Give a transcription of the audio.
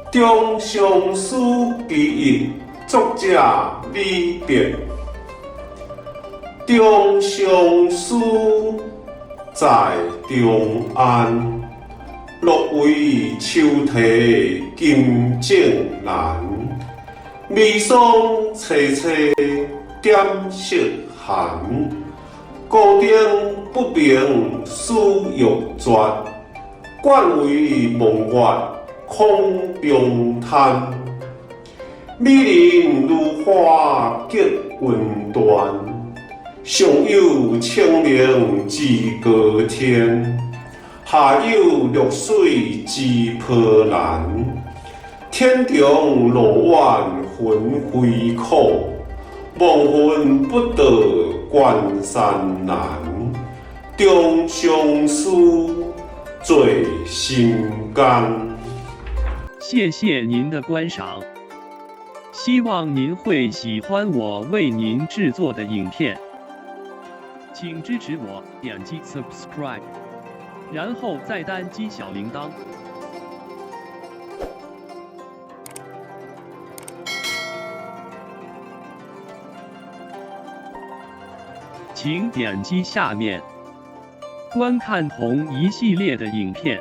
中上书其义，作者李白。中上书在长安，落为秋啼金井阑。微霜凄凄，点色寒。高鼎不明思欲绝，冠为望月空中叹。美人如花结云端，上有清灵之高天，下有绿水之波澜。天中路远魂飞苦，亡魂不得关山难。中上书，最心肝。谢谢您的观赏，希望您会喜欢我为您制作的影片，请支持我，点击 subscribe， 然后再单击小铃铛。请点击下面观看同一系列的影片。